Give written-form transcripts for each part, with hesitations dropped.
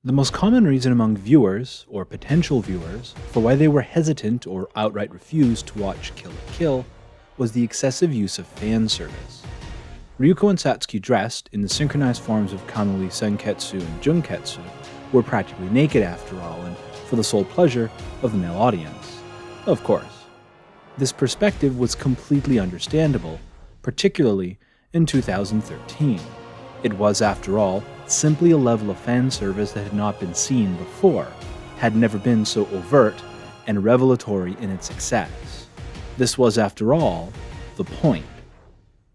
The most common reason among viewers, or potential viewers, for why they were hesitant or outright refused to watch Kill la Kill was the excessive use of fan service. Ryuko and Satsuki dressed in the synchronized forms of Kamui Senketsu and Junketsu were practically naked after all, and for the sole pleasure of the male audience. Of course. This perspective was completely understandable, particularly in 2013. It was, after all, simply a level of fan service that had not been seen before, had never been so overt and revelatory in its success. This was, after all, the point.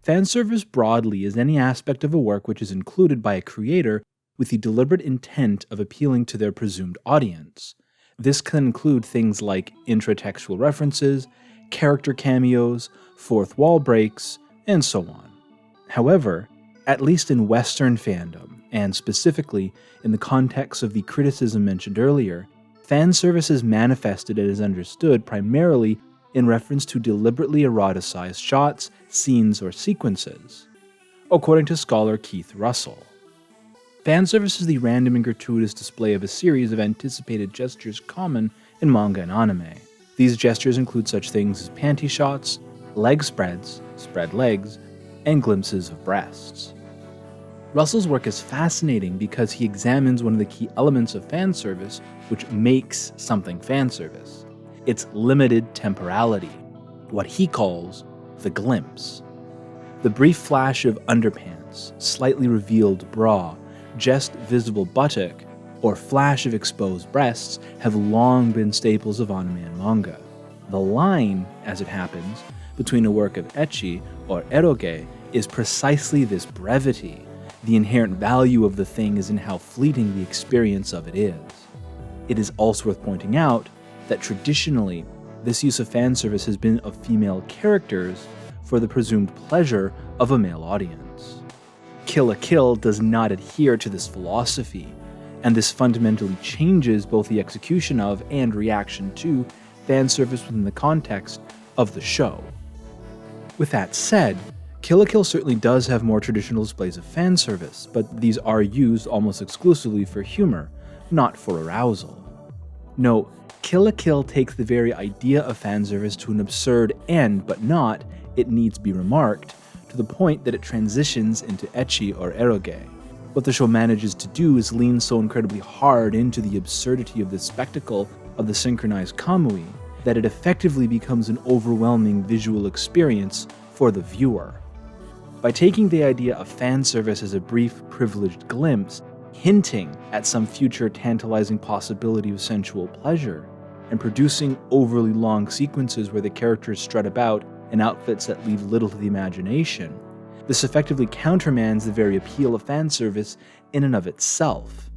Fan service broadly is any aspect of a work which is included by a creator with the deliberate intent of appealing to their presumed audience. This can include things like intratextual references, character cameos, fourth wall breaks, and so on. However, at least in Western fandom, and specifically in the context of the criticism mentioned earlier, fan service is manifested and is understood primarily in reference to deliberately eroticized shots, scenes, or sequences, according to scholar Keith Russell. Fan service is the random and gratuitous display of a series of anticipated gestures common in manga and anime. These gestures include such things as panty shots, leg spreads, spread legs, and glimpses of breasts. Russell's work is fascinating because he examines one of the key elements of fan service which makes something fan service: its limited temporality, what he calls the glimpse. The brief flash of underpants, slightly revealed bra, just visible buttock, or flash of exposed breasts have long been staples of anime and manga. The line, as it happens, between a work of ecchi or eroge is precisely this brevity. The inherent value of the thing is in how fleeting the experience of it is. It is also worth pointing out that traditionally, this use of fan service has been of female characters for the presumed pleasure of a male audience. Kill la Kill does not adhere to this philosophy, and this fundamentally changes both the execution of and reaction to fan service within the context of the show. With that said, Kill la Kill certainly does have more traditional displays of fan service, but these are used almost exclusively for humor, not for arousal. No, Kill la Kill takes the very idea of fan service to an absurd end, but not, it needs be remarked, to the point that it transitions into ecchi or eroge. What the show manages to do is lean so incredibly hard into the absurdity of the spectacle of the synchronized kamui that it effectively becomes an overwhelming visual experience for the viewer. By taking the idea of fan service as a brief, privileged glimpse, hinting at some future tantalizing possibility of sensual pleasure, and producing overly long sequences where the characters strut about in outfits that leave little to the imagination, this effectively countermands the very appeal of fan service in and of itself.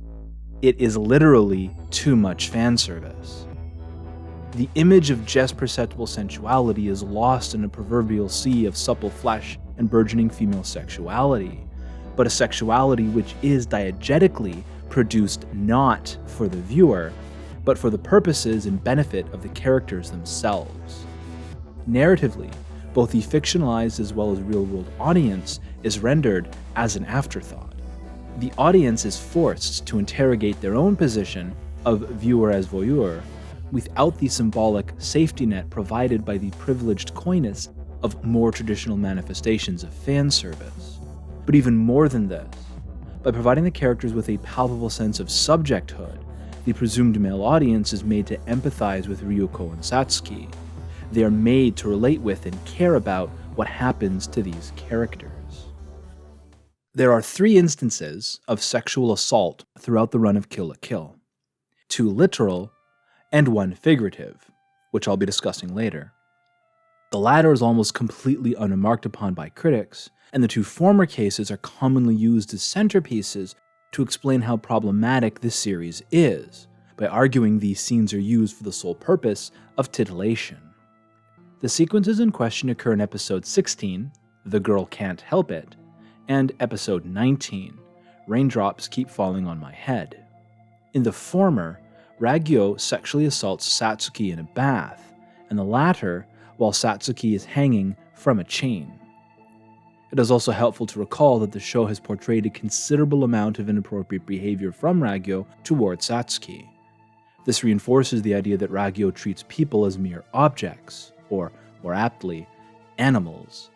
It is literally too much fan service. The image of just perceptible sensuality is lost in a proverbial sea of supple flesh and burgeoning female sexuality, but a sexuality which is diegetically produced not for the viewer, but for the purposes and benefit of the characters themselves. Narratively, both the fictionalized as well as real-world audience is rendered as an afterthought. The audience is forced to interrogate their own position of viewer as voyeur without the symbolic safety net provided by the privileged coyness of more traditional manifestations of fan service. But even more than this, by providing the characters with a palpable sense of subjecthood, the presumed male audience is made to empathize with Ryuko and Satsuki. They are made to relate with and care about what happens to these characters. There are 3 instances of sexual assault throughout the run of Kill la Kill: 2 literal and 1 figurative, which I'll be discussing later. The latter is almost completely unremarked upon by critics, and the 2 former cases are commonly used as centerpieces to explain how problematic this series is, by arguing these scenes are used for the sole purpose of titillation. The sequences in question occur in episode 16, The Girl Can't Help It, and episode 19, Raindrops Keep Falling on My Head. In the former, Ragyo sexually assaults Satsuki in a bath, and the latter while Satsuki is hanging from a chain. It is also helpful to recall that the show has portrayed a considerable amount of inappropriate behavior from Ragyo towards Satsuki. This reinforces the idea that Ragyo treats people as mere objects, or, more aptly, animals,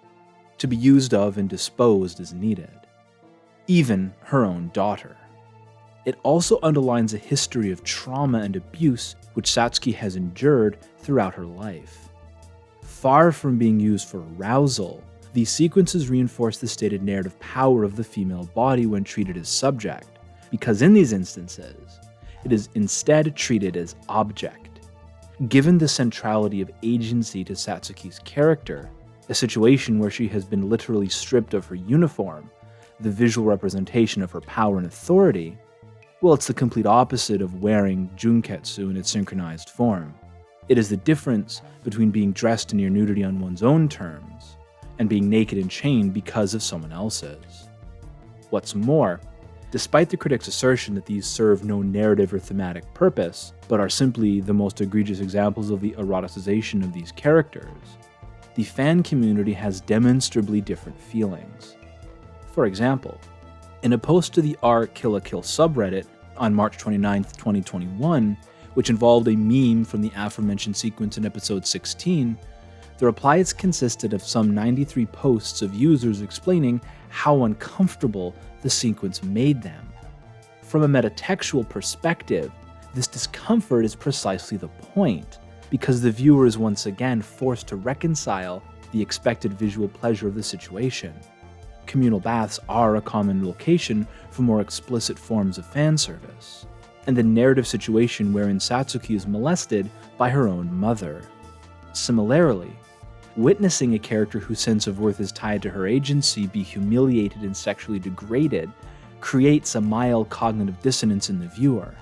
to be used of and disposed as needed. Even her own daughter. It also underlines a history of trauma and abuse which Satsuki has endured throughout her life. Far from being used for arousal, these sequences reinforce the stated narrative power of the female body when treated as subject, because in these instances, it is instead treated as object. Given the centrality of agency to Satsuki's character, a situation where she has been literally stripped of her uniform, the visual representation of her power and authority, well, it's the complete opposite of wearing junketsu in its synchronized form. It is the difference between being dressed in near nudity on one's own terms and being naked and chained because of someone else's. What's more, despite the critics' assertion that these serve no narrative or thematic purpose, but are simply the most egregious examples of the eroticization of these characters, the fan community has demonstrably different feelings. For example, in a post to the r/Kill-la-Kill subreddit on March 29, 2021, which involved a meme from the aforementioned sequence in episode 16, the replies consisted of some 93 posts of users explaining how uncomfortable the sequence made them. From a metatextual perspective, this discomfort is precisely the point, because the viewer is once again forced to reconcile the expected visual pleasure of the situation. Communal baths are a common location for more explicit forms of fan service, and the narrative situation wherein Satsuki is molested by her own mother. Similarly, witnessing a character whose sense of worth is tied to her agency be humiliated and sexually degraded creates a mild cognitive dissonance in the viewer.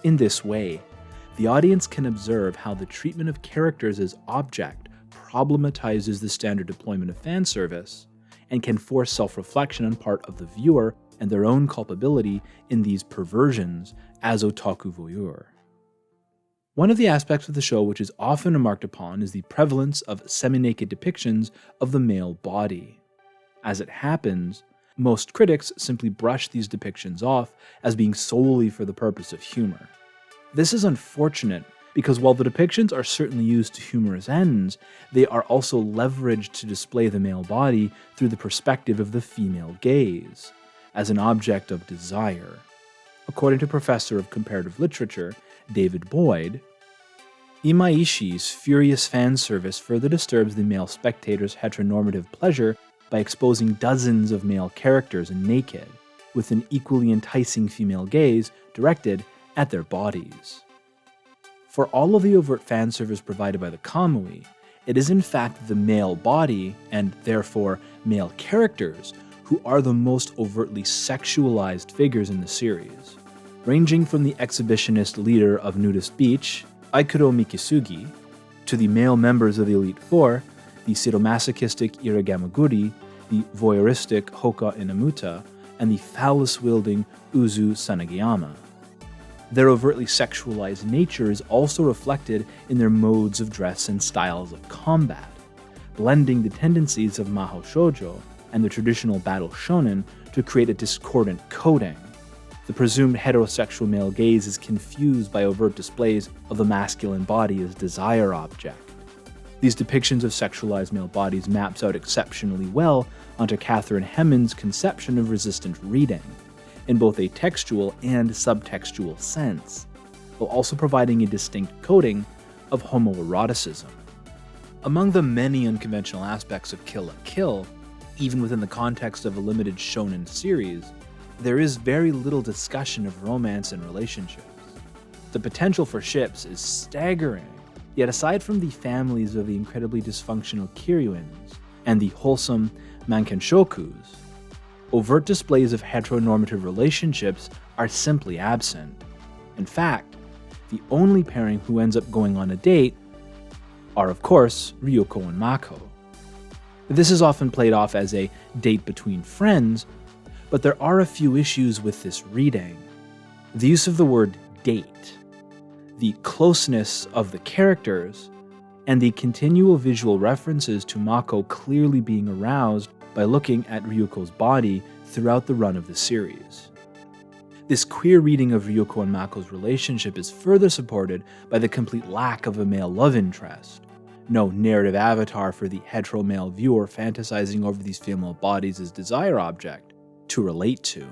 In this way, the audience can observe how the treatment of characters as object problematizes the standard deployment of fan service, and can force self-reflection on part of the viewer and their own culpability in these perversions as otaku voyeur. One of the aspects of the show which is often remarked upon is the prevalence of semi-naked depictions of the male body. As it happens, most critics simply brush these depictions off as being solely for the purpose of humor. This is unfortunate because while the depictions are certainly used to humorous ends, they are also leveraged to display the male body through the perspective of the female gaze, as an object of desire. According to Professor of Comparative Literature, David Boyd, Imaishi's furious fan service further disturbs the male spectator's heteronormative pleasure by exposing dozens of male characters naked, with an equally enticing female gaze directed at their bodies. For all of the overt fan service provided by the Kamui, it is in fact the male body, and therefore male characters, who are the most overtly sexualized figures in the series, ranging from the exhibitionist leader of Nudist Beach, Aikuro Mikisugi, to the male members of the Elite Four, the sadomasochistic Iragamaguri, the voyeuristic Hoka Inamuta, and the phallus-wielding Uzu Sanagiyama. Their overtly sexualized nature is also reflected in their modes of dress and styles of combat, blending the tendencies of Mahou Shoujo and the traditional battle shonen to create a discordant coding. The presumed heterosexual male gaze is confused by overt displays of the masculine body as desire object. These depictions of sexualized male bodies maps out exceptionally well onto Kathryn Hemmann's conception of resistant reading, in both a textual and subtextual sense, while also providing a distinct coding of homoeroticism. Among the many unconventional aspects of Kill-la-Kill, even within the context of a limited shonen series, there is very little discussion of romance and relationships. The potential for ships is staggering, yet aside from the families of the incredibly dysfunctional Kiryuins and the wholesome Mankenshokus, overt displays of heteronormative relationships are simply absent. In fact, the only pairing who ends up going on a date are, of course, Ryuko and Mako. This is often played off as a date between friends, but there are a few issues with this reading. The use of the word date, the closeness of the characters, and the continual visual references to Mako clearly being aroused by looking at Ryuko's body throughout the run of the series. This queer reading of Ryuko and Mako's relationship is further supported by the complete lack of a male love interest. No narrative avatar for the hetero male viewer fantasizing over these female bodies as desire object to relate to.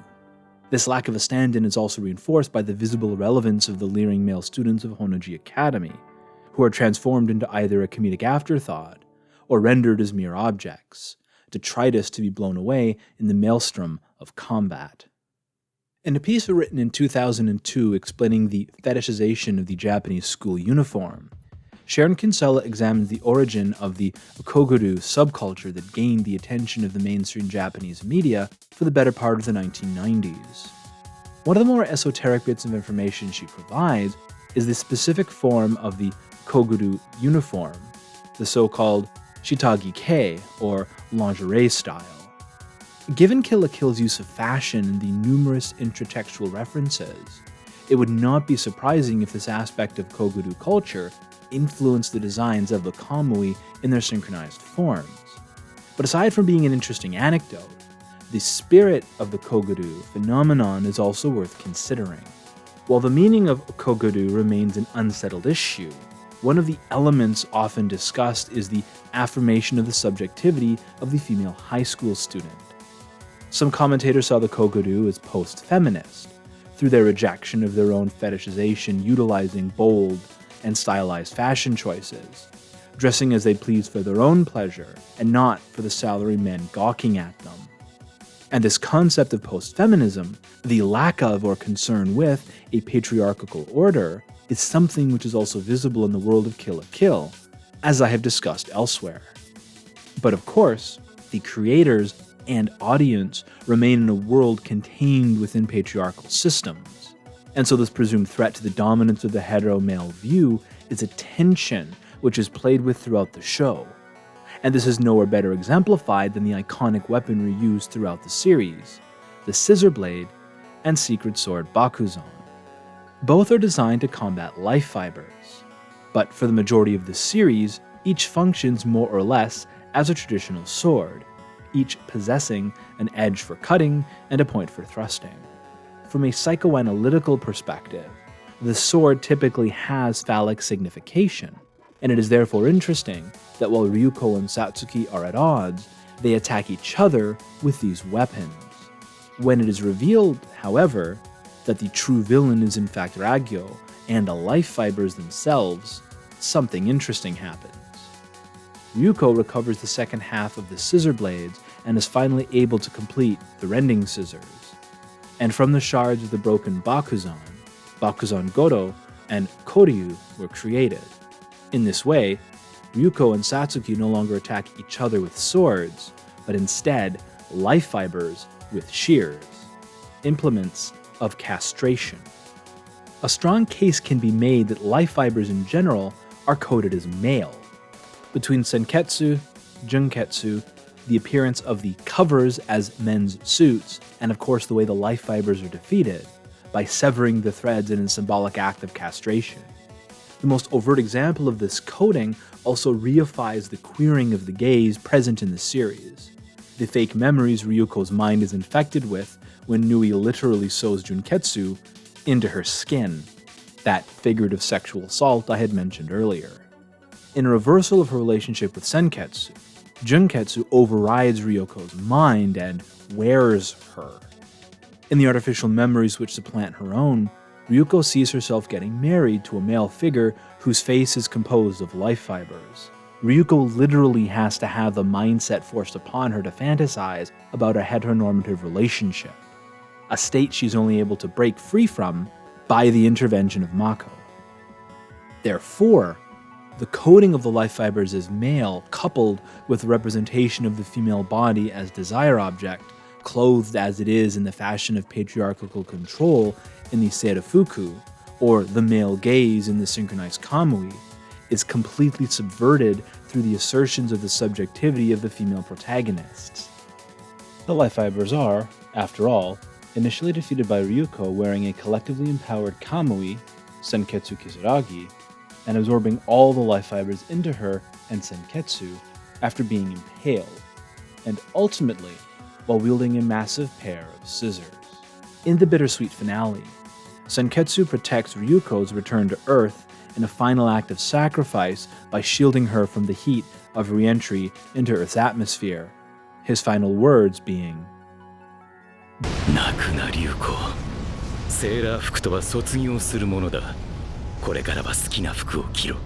This lack of a stand-in is also reinforced by the visible relevance of the leering male students of Honoji Academy, who are transformed into either a comedic afterthought or rendered as mere objects, detritus to be blown away in the maelstrom of combat. In a piece written in 2002 explaining the fetishization of the Japanese school uniform, Sharon Kinsella examines the origin of the Koguru subculture that gained the attention of the mainstream Japanese media for the better part of the 1990s. One of the more esoteric bits of information she provides is the specific form of the Koguru uniform, the so-called shitagi-kei, or lingerie style. Given Kill la Kill's use of fashion and the numerous intratextual references, it would not be surprising if this aspect of Koguru culture influenced the designs of the kamui in their synchronized forms. But aside from being an interesting anecdote, the spirit of the Koguru phenomenon is also worth considering. While the meaning of Koguru remains an unsettled issue, one of the elements often discussed is the affirmation of the subjectivity of the female high school student. Some commentators saw the Koguru as post-feminist, through their rejection of their own fetishization utilizing bold and stylized fashion choices, dressing as they please for their own pleasure and not for the salary men gawking at them. And this concept of post-feminism, the lack of or concern with a patriarchal order, is something which is also visible in the world of Kill la Kill, as I have discussed elsewhere. But of course, the creators and audience remain in a world contained within patriarchal systems. And so this presumed threat to the dominance of the hetero-male view is a tension which is played with throughout the show. And this is nowhere better exemplified than the iconic weaponry used throughout the series, the scissor blade and secret sword Bakuzan. Both are designed to combat life fibers, but for the majority of the series, each functions more or less as a traditional sword, each possessing an edge for cutting and a point for thrusting. From a psychoanalytical perspective, the sword typically has phallic signification, and it is therefore interesting that while Ryuko and Satsuki are at odds, they attack each other with these weapons. When it is revealed, however, that the true villain is in fact Ragyo and the life fibers themselves, something interesting happens. Ryuko recovers the second half of the scissor blades and is finally able to complete the rending scissors. And from the shards of the broken Bakuzan, Bakuzan Godo and Koryu were created. In this way, Ryuko and Satsuki no longer attack each other with swords, but instead life fibers with shears, implements of castration. A strong case can be made that life fibers in general are coded as male. Between Senketsu, Junketsu, the appearance of the covers as men's suits, and of course the way the life fibers are defeated, by severing the threads in a symbolic act of castration. The most overt example of this coding also reifies the queering of the gays present in the series. The fake memories Ryuko's mind is infected with when Nui literally sews Junketsu into her skin, that figurative sexual assault I had mentioned earlier. In a reversal of her relationship with Senketsu, Junketsu overrides Ryoko's mind and wears her. In the artificial memories which supplant her own, Ryuko sees herself getting married to a male figure whose face is composed of life fibers. Ryuko literally has to have the mindset forced upon her to fantasize about a heteronormative relationship, a state she's only able to break free from by the intervention of Mako. Therefore, the coding of the life fibers as male, coupled with the representation of the female body as desire object, clothed as it is in the fashion of patriarchal control in the Seirefuku, or the male gaze in the synchronized kamui, is completely subverted through the assertions of the subjectivity of the female protagonists. The life fibers are, after all, initially defeated by Ryuko wearing a collectively empowered kamui, Senketsu Kisaragi, and absorbing all the life fibers into her and Senketsu after being impaled. and ultimately while wielding a massive pair of scissors. In the bittersweet finale, Senketsu protects Ryuko's return to Earth in a final act of sacrifice by shielding her from the heat of re-entry into Earth's atmosphere, his final words being, 泣くな龍子。セーラー服とは卒業するものだ。これからは好きな服を着ろ。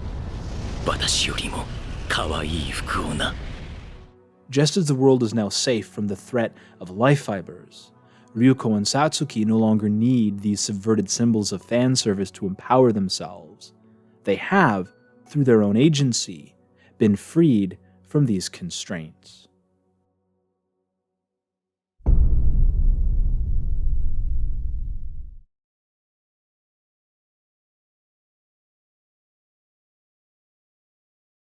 私よりも可愛い服をな。 Just as the world is now safe from the threat of life fibers, Ryuko and Satsuki no longer need these subverted symbols of fan service to empower themselves. They have, through their own agency, been freed from these constraints.